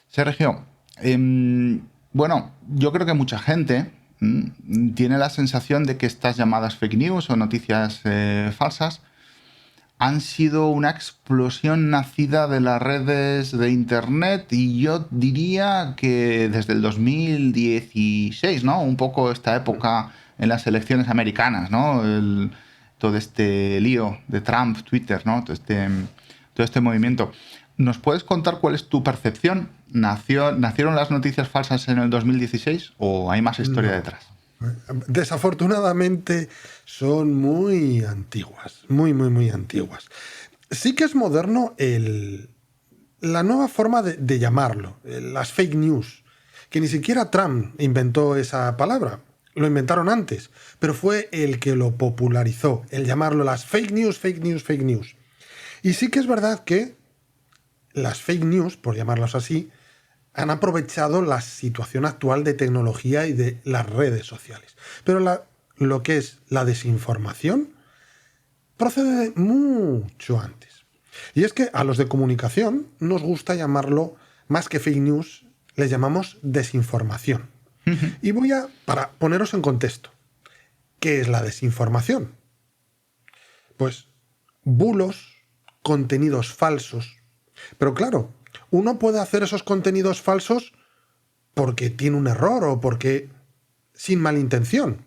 Sergio, bueno, yo creo que mucha gente tiene la sensación de que estas llamadas fake news o noticias falsas han sido una explosión nacida de las redes de Internet y yo diría que desde el 2016, ¿no? Un poco esta época en las elecciones americanas, ¿no? Todo este lío de Trump, Twitter, ¿no? Todo este movimiento. ¿Nos puedes contar cuál es tu percepción? ¿Nacieron las noticias falsas en el 2016 o hay más historia No. detrás? Desafortunadamente son muy antiguas, muy, muy, muy antiguas. Sí que es moderno la nueva forma de llamarlo, las fake news, que ni siquiera Trump inventó esa palabra, lo inventaron antes, pero fue el que lo popularizó, el llamarlo las fake news, fake news, fake news. Y sí que es verdad que las fake news, por llamarlas así, han aprovechado la situación actual de tecnología y de las redes sociales. Pero lo que es la desinformación procede de mucho antes. Y es que a los de comunicación nos gusta llamarlo, más que fake news, les llamamos desinformación. Y para poneros en contexto, ¿qué es la desinformación? Pues bulos, contenidos falsos. Pero claro, uno puede hacer esos contenidos falsos porque tiene un error o porque sin malintención.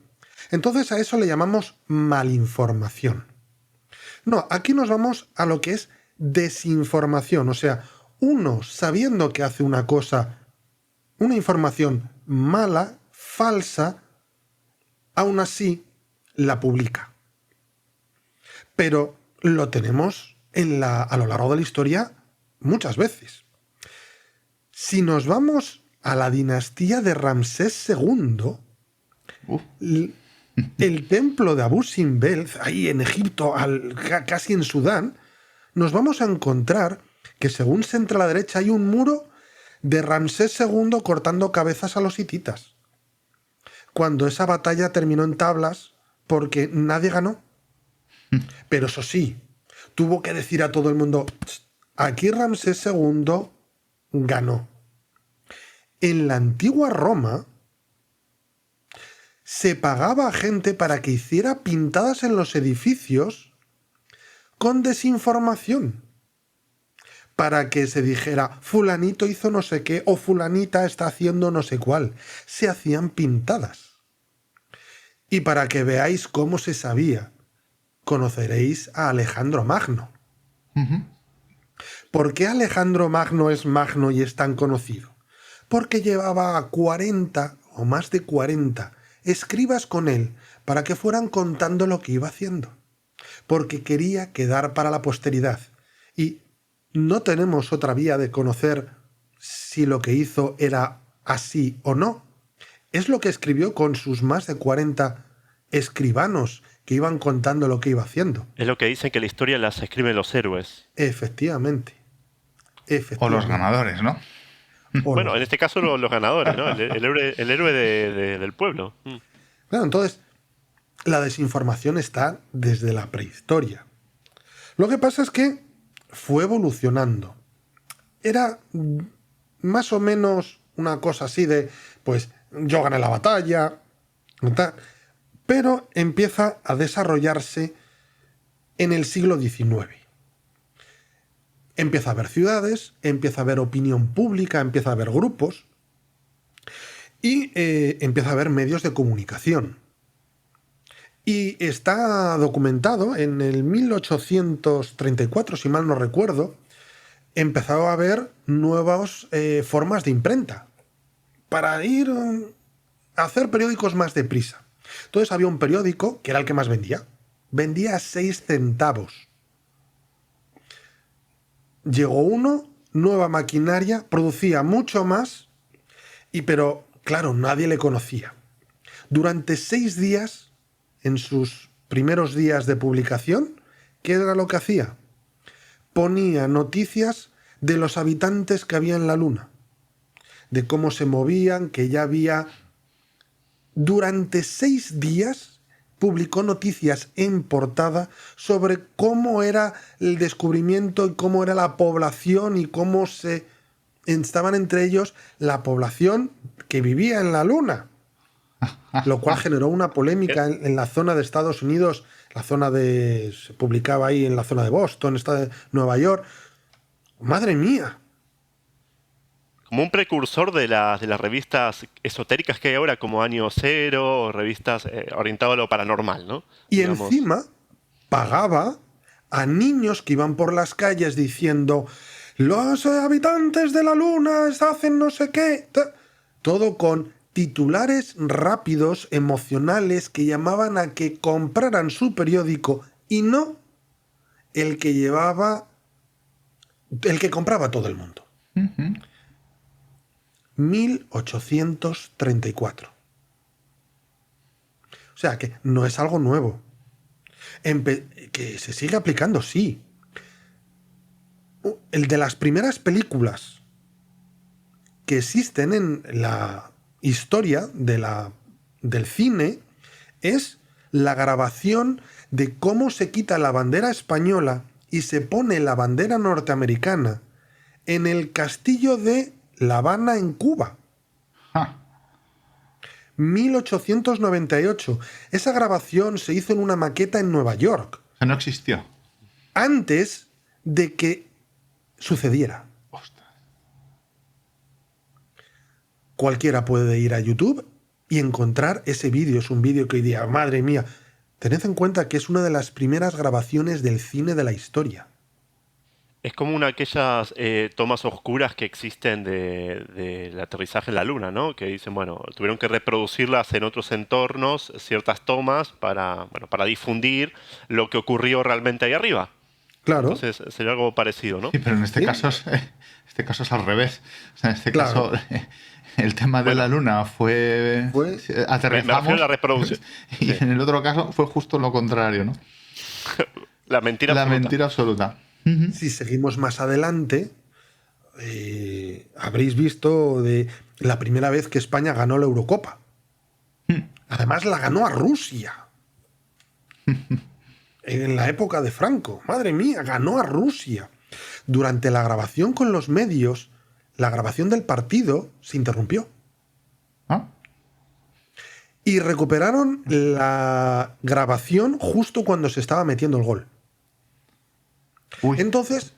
Entonces a eso le llamamos malinformación. No, aquí nos vamos a lo que es desinformación, o sea, uno sabiendo que hace una cosa, una información mala, falsa, aún así la publica. Pero lo tenemos a lo largo de la historia muchas veces. Si nos vamos a la dinastía de Ramsés II, Uf. el templo de Abu Simbel, ahí en Egipto, casi en Sudán, nos vamos a encontrar que según se entra a la derecha hay un muro de Ramsés II cortando cabezas a los hititas. Cuando esa batalla terminó en tablas porque nadie ganó. Pero eso sí, tuvo que decir a todo el mundo, aquí Ramsés II ganó. En la antigua Roma se pagaba a gente para que hiciera pintadas en los edificios con desinformación. Para que se dijera, fulanito hizo no sé qué o fulanita está haciendo no sé cuál. Se hacían pintadas. Y para que veáis cómo se sabía, conoceréis a Alejandro Magno. ¿Por qué Alejandro Magno es Magno y es tan conocido? Porque llevaba 40 o más de 40 escribas con él para que fueran contando lo que iba haciendo. Porque quería quedar para la posteridad. Y no tenemos otra vía de conocer si lo que hizo era así o no. Es lo que escribió con sus más de 40 escribanos que iban contando lo que iba haciendo. Es lo que dicen que la historia las escriben los héroes. Efectivamente. O los Efectivamente. ganadores, ¿no? O Bueno, los en este caso los ganadores, ¿no? El héroe del pueblo. Claro, entonces, la desinformación está desde la prehistoria. Lo que pasa es que fue evolucionando. Era más o menos una cosa así de, pues, yo gané la batalla, tal, pero empieza a desarrollarse en el siglo XIX. Empieza a haber ciudades, empieza a haber opinión pública, empieza a haber grupos y empieza a haber medios de comunicación. Y está documentado en el 1834, si mal no recuerdo, empezó a haber nuevas formas de imprenta para ir a hacer periódicos más deprisa. Entonces había un periódico que era el que más vendía. Vendía a 6 centavos. Llegó uno, nueva maquinaria, producía mucho más, pero claro, nadie le conocía. Durante 6 días, en sus primeros días de publicación, ¿qué era lo que hacía? Ponía noticias de los habitantes que había en la Luna, de cómo se movían, que ya había... Durante 6 días publicó noticias en portada sobre cómo era el descubrimiento y cómo era la población y cómo se estaban entre ellos la población que vivía en la Luna, lo cual generó una polémica en la zona de Estados Unidos, se publicaba ahí en la zona de Boston, de Nueva York. ¡Madre mía! Como un precursor de las revistas esotéricas que hay ahora, como Año Cero, o revistas orientadas a lo paranormal, ¿no? Y Digamos. encima pagaba a niños que iban por las calles diciendo: los habitantes de la Luna hacen no sé qué. Todo con titulares rápidos, emocionales, que llamaban a que compraran su periódico y no el que compraba todo el mundo. 1834. O sea, que no es algo nuevo. Que se sigue aplicando, sí. El de las primeras películas que existen en la historia del cine es la grabación de cómo se quita la bandera española y se pone la bandera norteamericana en el castillo de La Habana, en Cuba. 1898. Esa grabación se hizo en una maqueta en Nueva York. O sea, no existió. Antes de que sucediera. Ostras. Cualquiera puede ir a YouTube y encontrar ese vídeo. Es un vídeo que hoy día, madre mía, tened en cuenta que es una de las primeras grabaciones del cine de la historia. Es como una de aquellas tomas oscuras que existen del aterrizaje en la Luna, ¿no? Que dicen, bueno, tuvieron que reproducirlas en otros entornos, ciertas tomas, para difundir lo que ocurrió realmente ahí arriba. Claro. Entonces sería algo parecido, ¿no? Sí, pero en este caso es al revés. O sea, en este Claro. caso el tema de la Luna fue Me refiero a la reproducción. Y Sí. en el otro caso fue justo lo contrario, ¿no? La mentira La absoluta. mentira absoluta. Si seguimos más adelante, habréis visto de la primera vez que España ganó la Eurocopa. Además la ganó a Rusia. En la época de Franco. Madre mía, ganó a Rusia. Durante la grabación con los medios, la grabación del partido se interrumpió. ¿Ah? Y recuperaron la grabación justo cuando se estaba metiendo el gol. Uy. Entonces,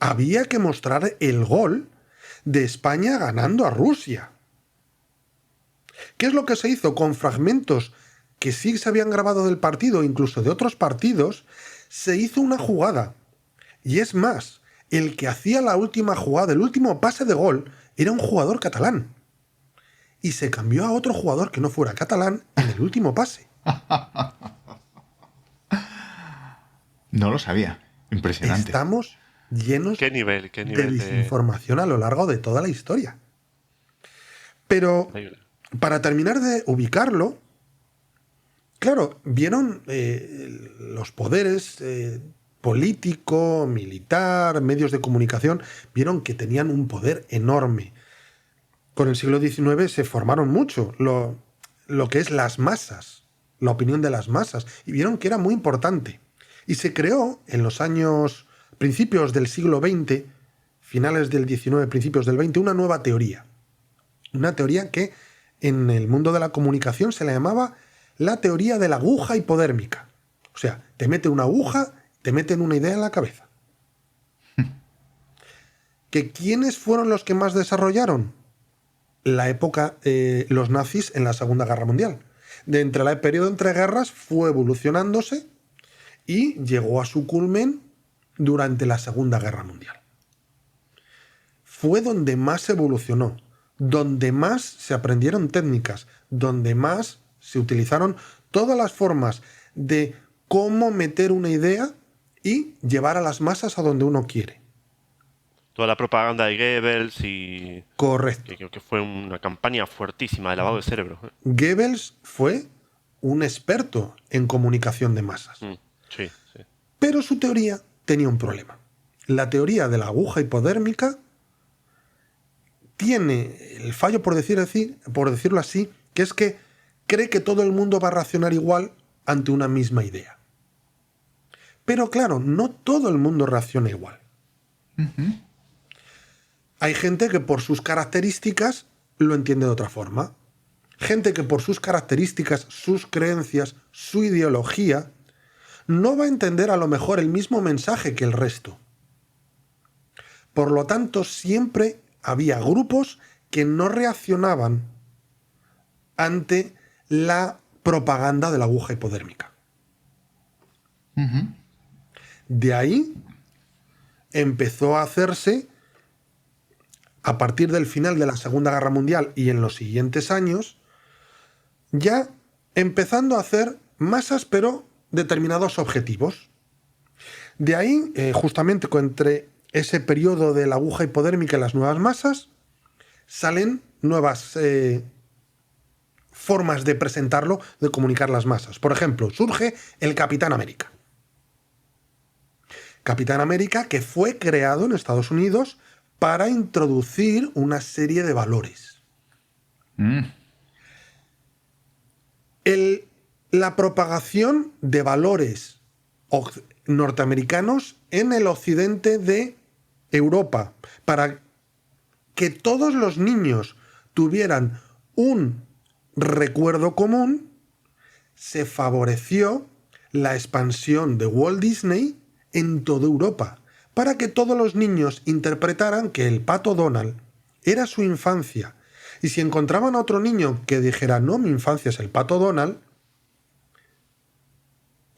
había que mostrar el gol de España ganando a Rusia. ¿Qué es lo que se hizo? Con fragmentos que sí se habían grabado del partido, incluso de otros partidos, se hizo una jugada. Y es más, el que hacía la última jugada, el último pase de gol, era un jugador catalán. Y se cambió a otro jugador que no fuera catalán en el último pase. No lo sabía. Impresionante. Estamos llenos ¿Qué nivel de de... desinformación a lo largo de toda la historia. Pero, para terminar de ubicarlo, claro, vieron los poderes político, militar, medios de comunicación, vieron que tenían un poder enorme. Con el siglo XIX se formaron mucho lo que es las masas, la opinión de las masas, y vieron que era muy importante. Y se creó en los principios del siglo XX, finales del XIX, principios del XX, una nueva teoría. Una teoría que en el mundo de la comunicación se le llamaba la teoría de la aguja hipodérmica. O sea, te mete una aguja, te meten una idea en la cabeza. ¿Que quiénes fueron los que más desarrollaron? La época, los nazis en la Segunda Guerra Mundial. El periodo entre guerras fue evolucionándose y llegó a su culmen durante la Segunda Guerra Mundial. Fue donde más evolucionó, donde más se aprendieron técnicas, donde más se utilizaron todas las formas de cómo meter una idea y llevar a las masas a donde uno quiere. Toda la propaganda de Goebbels y... Correcto. Que creo que fue una campaña fuertísima de lavado de cerebro. Goebbels fue un experto en comunicación de masas. Sí, sí. Pero su teoría tenía un problema. La teoría de la aguja hipodérmica tiene el fallo, por decirlo así, que es que cree que todo el mundo va a reaccionar igual ante una misma idea. Pero claro, no todo el mundo reacciona igual. Hay gente que por sus características lo entiende de otra forma. Gente que por sus características, sus creencias, su ideología, no va a entender a lo mejor el mismo mensaje que el resto. Por lo tanto, siempre había grupos que no reaccionaban ante la propaganda de la aguja hipodérmica. De ahí empezó a hacerse, a partir del final de la Segunda Guerra Mundial y en los siguientes años, ya empezando a hacer masas, pero determinados objetivos. De ahí, justamente entre ese periodo de la aguja hipodérmica y las nuevas masas, salen nuevas formas de presentarlo, de comunicar las masas. Por ejemplo, surge el Capitán América. Capitán América que fue creado en Estados Unidos para introducir una serie de valores. La propagación de valores norteamericanos en el occidente de Europa, para que todos los niños tuvieran un recuerdo común, se favoreció la expansión de Walt Disney en toda Europa, para que todos los niños interpretaran que el Pato Donald era su infancia. Y si encontraban a otro niño que dijera, no, mi infancia es el Pato Donald,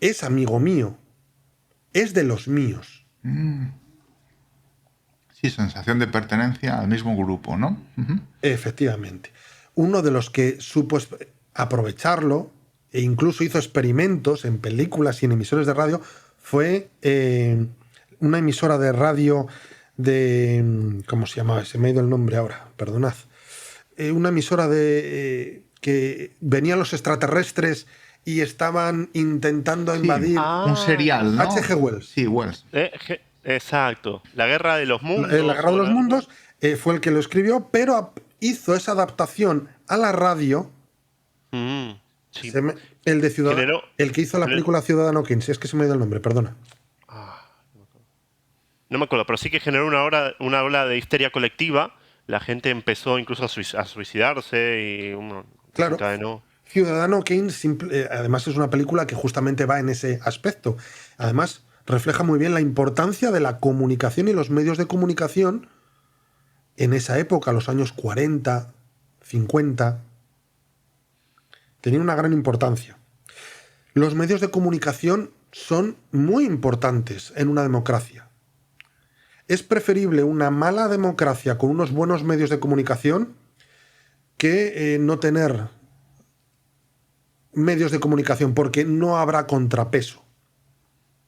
es amigo mío, es de los míos. Sí, sensación de pertenencia al mismo grupo, ¿no? Efectivamente. Uno de los que supo aprovecharlo e incluso hizo experimentos en películas y en emisoras de radio fue una emisora de radio de... ¿Cómo se llamaba? Se me ha ido el nombre ahora, perdonad. Una emisora de que venían los extraterrestres y estaban intentando invadir... Un serial, ¿no? H.G. Wells. Sí, Wells. Exacto. La Guerra de los Mundos. La Guerra de los Mundos fue el que lo escribió, pero hizo esa adaptación a la radio. Sí. El de Ciudadano, el que hizo la película Ciudadano Kane, si es que se me ha ido el nombre, perdona. No me acuerdo, pero sí que generó una ola de histeria colectiva. La gente empezó incluso a suicidarse y claro. Encadenó. Ciudadano Kane, además, es una película que justamente va en ese aspecto. Además, refleja muy bien la importancia de la comunicación y los medios de comunicación en esa época, los años 40, 50. Tenían una gran importancia. Los medios de comunicación son muy importantes en una democracia. Es preferible una mala democracia con unos buenos medios de comunicación que no tener medios de comunicación, porque no habrá contrapeso.